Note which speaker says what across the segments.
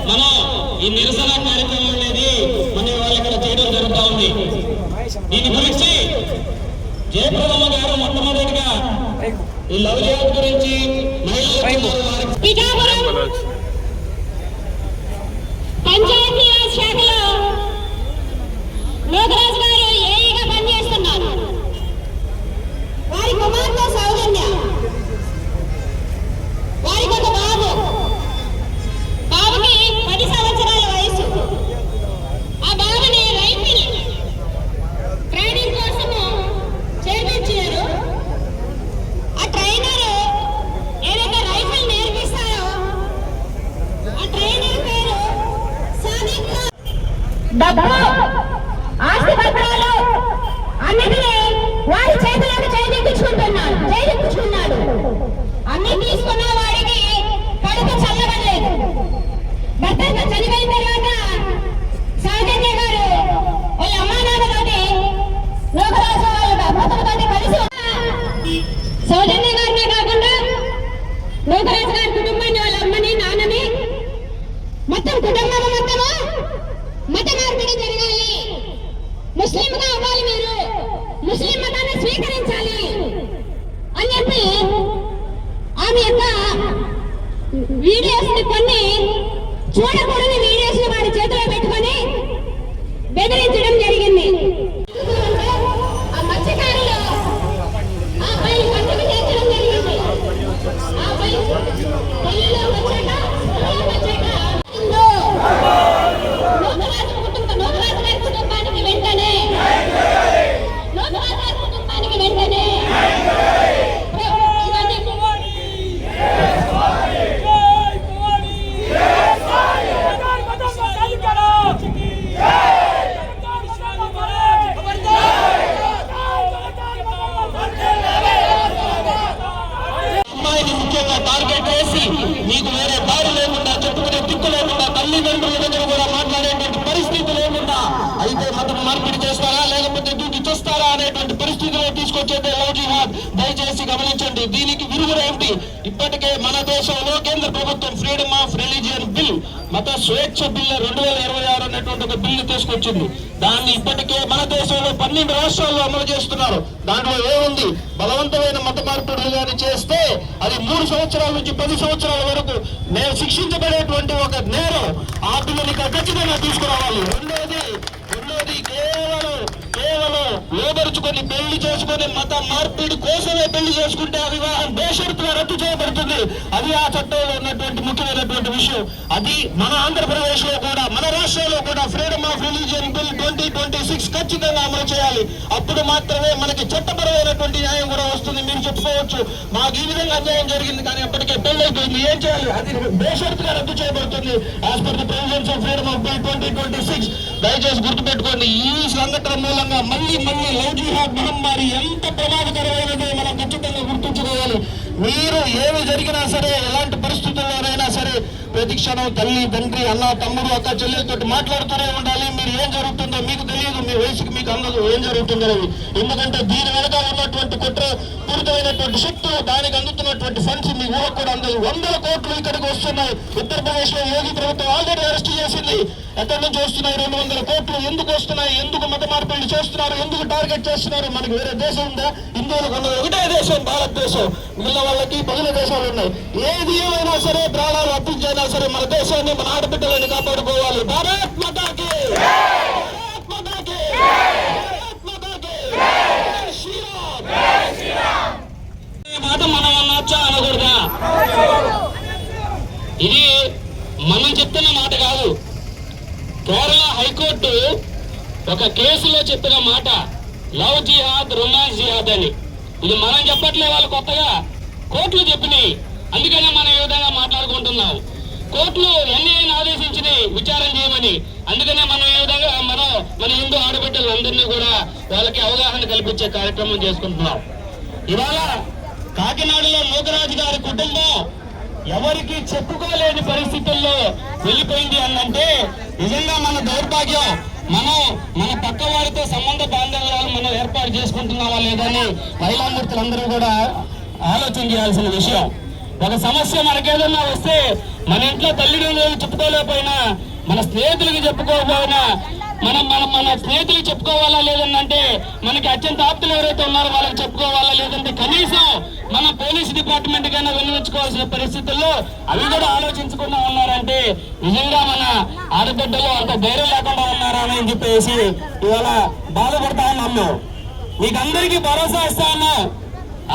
Speaker 1: మనం ఈ నిరసన కార్యక్రమం అనేది మన వాళ్ళు ఇక్కడ చేయడం జరుగుతూ ఉంది. దీని గురించి జయప్రదమ్మ గారు మొట్టమొదటిగా ఈ లవ్ జిహాద్ గురించి
Speaker 2: పంచాయతీరాజ్ శాఖలో లోకరాజు గారు ఏఈగా పనిచేస్తున్నారు. వారి కుమార్తె సౌజన్య, వారికి ఒక బాబు, బాబుకి 10 సంవత్సరాల వయసు. ఆ బాబుని రైఫిల్ ట్రైనింగ్ కోసము చేర్పించారు. ఆ ట్రైనర్ ఏదైతే రైఫిల్ నేర్పిస్తారో ఆ ట్రైనర్ పేరు సాదిక్. డబ్బు, ఆస్తి పత్రాలు అన్నిటినీ వారి చేతులకు చేయించుకున్నాడు. అన్ని తీసుకున్న వాడికి కడుపు చల్లబడలేదు. భర్త చనిపోయిన తర్వాత సౌజన్య గారు వాళ్ళ అమ్మా నాన్నతోటి లోకరాజు వాళ్ళ భర్తలతోటి కలిసి సౌజన్య గారినే కాకుండా లోకరాజు గారి కుటుంబాన్ని, వాళ్ళ అమ్మని నాన్నని, మొత్తం కుటుంబం మొత్తము మత మార్పిడి జరగాలి, ముస్లింగా అవ్వాలి, మీరు ముస్లిం మతాన్ని స్వీకరించాలి అని చెప్పి ఆమె యొక్క వీడియోస్ ని కొన్ని చూడకూడని వీడియోస్ ని వారి చేతిలో పెట్టుకొని బెదిరించడం జరిగింది. ఆ మత్స్యకారులు ఆ అబ్బాయి పట్టుకు చేర్చడం జరిగింది. ఆ అబ్బాయి పెళ్లిలో వచ్చాక లోకరాజు గారి కుటుంబానికి వెంటనే
Speaker 1: అమ్మాయిని ముఖ్యంగా టార్గెట్ వేసి నీకు వేరే దారి లేకుండా, చెప్పుకునే దిక్కు లేకుండా, తల్లిదండ్రుల దగ్గర కూడా మాట్లాడేటువంటి పరిస్థితి లేకుండా అయితే మతం మార్పిడి చేస్తారా లేకపోతే దూకి చూస్తారా అనేటువంటి పరిస్థితిలో తీసుకొచ్చేదే లవ్ జిహాద్. దయచేసి గమనించండి. దీనికి విరుగుడు ఏమిటి? ఇప్పటికే మన దేశంలో కేంద్ర ప్రభుత్వం ఫ్రీడమ్ ఆఫ్ రిలీజియన్ బిల్, మత స్వేచ్ఛ బిల్లు 2026 అనేటువంటి ఒక బిల్లు తీసుకొచ్చింది. దాన్ని ఇప్పటికే మన దేశంలో 12 రాష్ట్రాల్లో అమలు చేస్తున్నారు. దాంట్లో ఏముంది? బలవంతమైన మత మార్పిడులు కానీ చేస్తే అది 3 సంవత్సరాల నుంచి 10 సంవత్సరాల వరకు శిక్షించబడేటువంటి ఒక నేరం. ఆ బిల్లుని ఖచ్చితంగా తీసుకురావాలి. రెండోది కేవలం లేబర్ ఏర్పరచుకొని పెళ్లి చేసుకొని మత మార్పిడి కోసమే పెళ్లి చేసుకుంటే ఆ వివాహం బేషరతుగా రద్దు చేయబడుతుంది. అది ఆ చట్టంలో ఉన్నటువంటి ముఖ్యమైనటువంటి విషయం. అది మన ఆంధ్రప్రదేశ్ లో కూడా, మన రాష్ట్రంలో కూడా ఫ్రీడమ్ ఆఫ్ రిలీజియన్ బిల్ 2026 ఖచ్చితంగా అమలు చేయాలి. అప్పుడు మాత్రమే మనకి చట్టపరమైనటువంటి న్యాయం కూడా వస్తుంది. మీరు చెప్పుకోవచ్చు, మాకు ఈ విధంగా అన్యాయం జరిగింది కానీ అప్పటికే పెళ్లి అయిపోయింది, ఏం చేయాలి? అది బేషరతుగా రద్దు చేయబడుతుంది as per the provisions of freedom of bill 2026. దయచేసి గుర్తుపెట్టుకోండి, ఈ సంఘటన మూలంగా మళ్ళీ లవ్ జిహాద్ మహమ్మారి ఎంత ప్రమాదకరమైనదో మనం ఖచ్చితంగా గుర్తుంచుకోవాలి. మీరు ఏమి జరిగినా సరే, ఎలాంటి పరిస్థితుల్లోనైనా సరే ప్రతి క్షణం తల్లి, తండ్రి, అన్న, తమ్ముడు, అక్క, చెల్లెలతో మాట్లాడుతూనే ఉండాలి. మీరు ఏం జరుగుతుందో మీకు తెలియదు, మీ వయసుకి మీకు అందదు ఏం జరుగుతుందనేది. ఎందుకంటే దీని వెనక ఉన్నటువంటి కుట్రపూరితమైనటువంటి శక్తులు, దానికి అందుతున్నటువంటి ఫండ్స్ మీ ఊహకు కూడా అందదు. 100 కోట్లు ఇక్కడికి వస్తున్నాయి. ఉత్తరప్రదేశ్ లో యోగి ప్రభుత్వం ఆల్రెడీ అరెస్ట్ చేసింది. ఎక్కడి నుంచి వస్తున్నాయి 200 కోట్లు? ఎందుకు వస్తున్నాయి? ఎందుకు మత మార్పిడి చేస్తున్నారు? ఎందుకు టార్గెట్ చేస్తున్నారు? మనకి వేరే దేశం ఉందా? హిందువులకు ఉన్నది ఒకటే దేశం, భారతదేశం. మిగిలిన వాళ్ళకి బహుళ దేశాలు ఉన్నాయి. ఏది ఏమైనా సరే, ప్రాణాలు అర్పించైనా సరే మన దేశాన్ని, మన ఆడబిడ్డలని కాపాడుకోవాలి. భారత్ మాతాకి, భారత్ మాతాకి, భారత్ మాతాకి జై శ్రీరామ్. ఈ మాట మనం అనొచ్చా, అనకూడదా? ఇది మనం చెప్తున్న మాట కాదు. కేరళ హైకోర్టు ఒక కేసులో చెప్పిన మాట, లవ్ జిహాద్, రొమాన్స్ జిహాద్ అని. ఇది మనం చెప్పట్లే, వాళ్ళు కొత్తగా కోర్టులు చెప్పినాయి. అందుకనే మనం ఈ విధంగా మాట్లాడుకుంటున్నాం. కోర్టులు ఎన్ఐఏని ఆదేశించింది విచారణ చేయమని. అందుకనే మనం ఈ విధంగా మన హిందూ ఆడబిడ్డలందరినీ కూడా వాళ్ళకి అవగాహన కల్పించే కార్యక్రమం చేసుకుంటున్నాం. ఇవాళ కాకినాడలో నూకరాజు గారి కుటుంబం ఎవరికి చెప్పుకోలేని పరిస్థితుల్లో వెళ్ళిపోయింది అన్నంటే నిజంగా మన దౌర్భాగ్యం. మన పక్క వారితో సంబంధ బాంధవ్యాలు మనం ఏర్పాటు చేసుకుంటున్నావా లేదని మహిళామూర్తులందరూ కూడా ఆలోచన చేయాల్సిన విషయం. ఒక సమస్య మనకేదన్నా వస్తే మన ఇంట్లో తల్లిదండ్రులు చెప్పుకోలేకపోయినా, మన స్నేహితులకి చెప్పుకోకపోయినా, మన స్నేహితులు చెప్పుకోవాలా లేదంటే, మనకి అత్యంత ఆప్తులు ఎవరైతే ఉన్నారో వాళ్ళకి చెప్పుకోవాలా లేదంటే, కనీసం మన పోలీస్ డిపార్ట్మెంట్ కైనా వినియోగించుకోవాల్సిన పరిస్థితుల్లో అవి కూడా ఆలోచించకుండా ఉన్నారంటే నిజంగా మన ఆడబిడ్డలు అంత ధైర్యం లేకుండా ఉన్నారా అని చెప్పేసి ఇవాళ బాధపడతా ఉన్నాము. మీకు అందరికీ భరోసా ఇస్తా ఉన్నాం,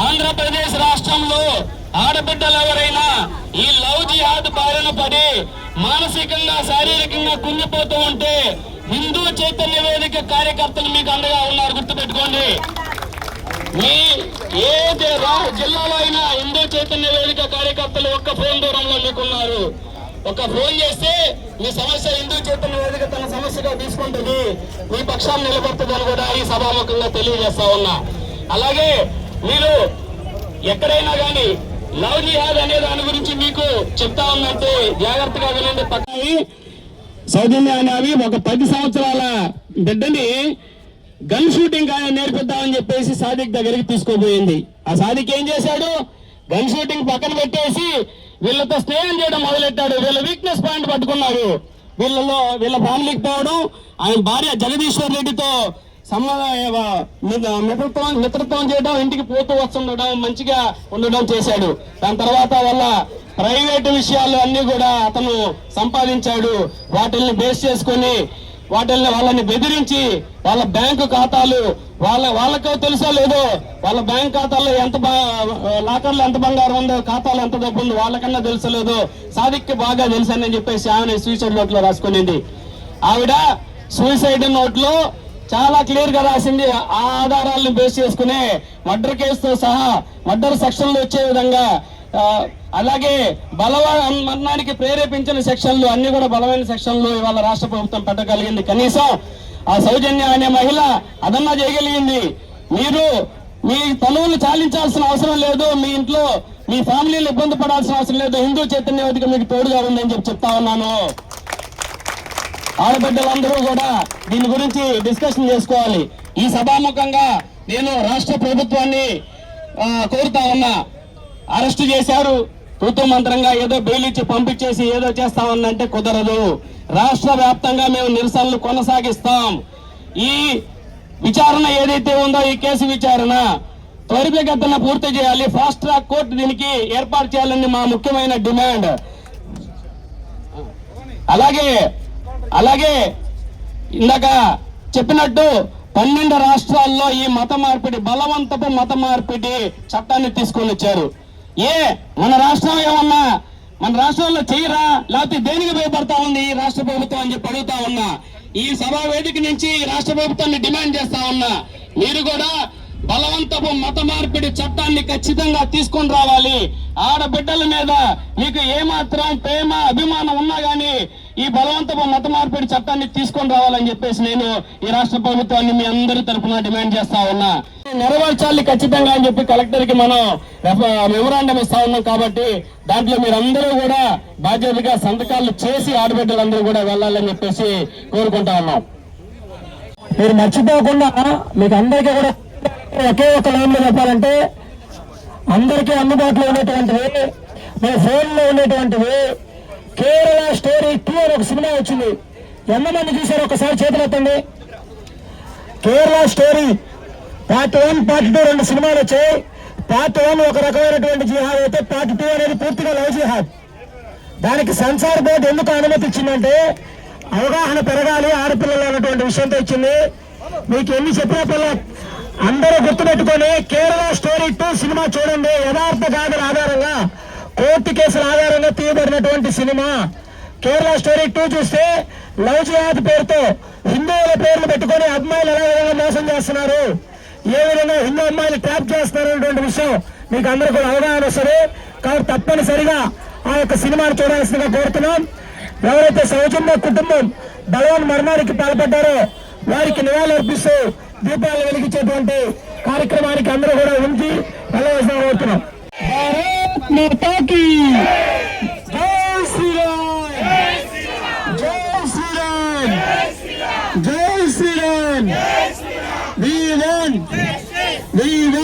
Speaker 1: ఆంధ్రప్రదేశ్ రాష్ట్రంలో ఆడబిడ్డలు ఎవరైనా ఈ లవ్ జిహాద్ బారిన పడి మానసికంగా, శారీరకంగా కుంగిపోతూ ఉంటే హిందూ చైతన్య వేదిక కార్యకర్తలు మీకు అండగా ఉన్నారు, గుర్తుపెట్టుకోండి. మీ ఏ జిల్లాలో అయినా హిందూ చైతన్య వేదిక కార్యకర్తలు ఒక్క ఫోన్ దూరంలో మీకున్నారు. ఒక ఫోన్ చేస్తే మీ సమస్య హిందూ చైతన్య వేదిక తన సమస్యగా తీసుకుంటుంది, మీ పక్షాన్ని నిలబడుతుందని కూడా ఈ సభాముఖంగా తెలియజేస్తా ఉన్నా. అలాగే మీరు ఎక్కడైనా కానీ లవ్ జిహాద్ అనే దాని గురించి మీకు చెప్తా ఉందంటే జాగ్రత్తగా వినండి. పక్కని సౌజన్య అనేవి ఒక 10 సంవత్సరాల బిడ్డని గన్ షూటింగ్ నేర్పిద్దామని చెప్పేసి సాదిక్ దగ్గరికి తీసుకోబోయింది. ఆ సాదిక్ ఏం చేశాడు? గన్ షూటింగ్ పక్కన పెట్టేసి వీళ్ళతో స్నేహం చేయడం మొదలెట్టాడు. వీళ్ళ వీక్నెస్ పాయింట్ పట్టుకున్నాడు. వీళ్ళ ఫ్యామిలీకి పోవడం, ఆయన భార్య జగదీశ్వర్ రెడ్డితో మిత్రత్వం చేయడం, ఇంటికి పోతూ వస్తుండడం, మంచిగా ఉండడం చేశాడు. దాని తర్వాత వాళ్ళ ప్రైవేట్ విషయాలు అన్ని కూడా అతను సంపాదించాడు. వాటిల్ని బేస్ చేసుకుని వాళ్ళని బెదిరించి వాళ్ళ బ్యాంకు ఖాతాలు వాళ్ళకు తెలుసో లేదో, వాళ్ళ బ్యాంక్ ఖాతాల్లో లాకర్లో ఎంత బంగారం ఉందో, ఖాతాలో ఎంత డబ్బు ఉందో వాళ్ళకన్నా తెలుసలేదు. సాదిక్కి బాగా తెలుసని చెప్పేసి ఆమె సూసైడ్ నోట్ లో రాసుకునింది. ఆవిడ సూసైడ్ నోట్ లో చాలా క్లియర్ గా రాసింది. ఆ ఆధారాలను బేస్ చేసుకునే మర్డర్ కేసుతో సహా మర్డర్ సెక్షన్లు వచ్చే విధంగా, అలాగే మరణానికి ప్రేరేపించిన సెక్షన్లు అన్ని కూడా బలమైన సెక్షన్లు ఇవాళ రాష్ట్ర ప్రభుత్వం పెట్టగలిగింది. కనీసం ఆ సౌజన్య అనే మహిళ అదన్నా చేయగలిగింది. మీరు మీ తనువులు చాలించాల్సిన అవసరం లేదు, మీ ఇంట్లో మీ ఫ్యామిలీలు ఇబ్బంది పడాల్సిన అవసరం లేదు. హిందూ చైతన్య వేదిక మీకు తోడుగా ఉందని చెప్తా ఉన్నాను. ఆడబిడ్డలందరూ కూడా దీని గురించి డిస్కషన్ చేసుకోవాలి. ఈ సభాముఖంగా నేను రాష్ట్ర ప్రభుత్వాన్ని కోరుతా ఉన్నా. అరెస్టు చేశారు, తూతూ మంత్రంగా ఏదో బెయిల్ ఇచ్చి పంపించేసి ఏదో చేస్తామన్నంటే కుదరదు. రాష్ట్ర వ్యాప్తంగా మేము నిరసనలు కొనసాగిస్తాం. ఈ విచారణ ఏదైతే ఉందో, ఈ కేసు విచారణ త్వరితగతిన పూర్తి చేయాలి. ఫాస్ట్ ట్రాక్ కోర్టు దీనికి ఏర్పాటు చేయాలని మా ముఖ్యమైన డిమాండ్. అలాగే ఇందాక చెప్పినట్టు 12 రాష్ట్రాల్లో ఈ మత మార్పిడి, బలవంతపు మత మార్పిడి చట్టాన్ని తీసుకొని వచ్చారు. మన రాష్ట్రం ఏమన్నా, మన రాష్ట్రంలో చేయరా, లేకపోతే దేనికి భయపడతా ఉంది ఈ రాష్ట్ర ప్రభుత్వం అని చెప్పి అడుగుతా ఉన్నా. ఈ సభా వేదిక నుంచి రాష్ట్ర ప్రభుత్వాన్ని డిమాండ్ చేస్తా ఉన్నా, మీరు కూడా బలవంతపు మత మార్పిడి చట్టాన్ని ఖచ్చితంగా తీసుకొని రావాలి. ఆడబిడ్డల మీద మీకు ఏమాత్రం ప్రేమ అభిమానం ఉన్నా గానీ ఈ బలవంతపు మత మార్పిడి చట్టాన్ని తీసుకొని రావాలని చెప్పేసి నేను ఈ రాష్ట్ర ప్రభుత్వాన్ని మీ అందరి తరఫున డిమాండ్ చేస్తా ఉన్నా. నెరవేర్చాలి ఖచ్చితంగా అని చెప్పి కలెక్టర్ కి మనం మెమోరాండం ఇస్తా ఉన్నాం. కాబట్టి దాంట్లో మీరందరూ కూడా బాధ్యతగా సంతకాలు చేసి ఆడబిడ్డలందరూ కూడా వెళ్ళాలని చెప్పేసి కోరుకుంటా ఉన్నాం.
Speaker 3: మీరు మర్చిపోకుండా మీకు అందరికీ కూడా ఒకే ఒక లైన్లో చెప్పాలంటే, అందరికీ అందుబాటులో ఉండేటువంటివి, మన ఫోన్లో ఉండేటువంటివి కేరళ స్టోరీ 2 అని ఒక సినిమా వచ్చింది. ఎంతమంది చూసారు? ఒకసారి చేతులెత్తండి. కేరళ స్టోరీ పార్ట్ 1, పార్ట్ 2 2 సినిమాలు వచ్చాయి. పార్ట్ 1 ఒక రకమైనటువంటి జిహాద్ అయితే పార్ట్ 2 అనేది పూర్తిగా లవ్ జిహాద్. దానికి సెన్సార్ బోర్డు ఎందుకు అనుమతి ఇచ్చిందంటే అవగాహన పెరగాలి ఆడపిల్లలు అన్నటువంటి విషయంతో ఇచ్చింది. మీకు ఎన్ని చెప్పిన పిల్ల అందరూ గుర్తుపెట్టుకొని కేరళ స్టోరీ 2 సినిమా చూడండి. యథార్థ గాథల ఆధారంగా, కోర్టు కేసుల ఆధారంగా తీయబడినటువంటి సినిమా. కేరళ స్టోరీ 2 చూస్తే లవ్ జిహాద్ పేరుతో హిందువుల పేర్లు పెట్టుకొని అమ్మాయిలు ఎలా విధంగా మోసం చేస్తున్నారు, ఏ విధంగా హిందూ అమ్మాయిలు ట్రాప్ చేస్తున్నారు అనేటువంటి విషయం మీకు అందరూ కూడా అవగాహన వస్తుంది. కాబట్టి తప్పనిసరిగా ఆ యొక్క సినిమాను చూడాల్సిందిగా కోరుతున్నాం. ఎవరైతే సౌజన్య కుటుంబం బలవన్ మరణానికి పాల్పడ్డారో వారికి నివాళులు అర్పిస్తూ దీపాలు వెలిగించేటువంటి కార్యక్రమానికి అందరూ కూడా ఉంచి వెళ్ళవలసిన కోరుతున్నాం. భారత్ మాతాకి జై శ్రీరామ్, జై శ్రీరామ్, జై శ్రీరామ్. We want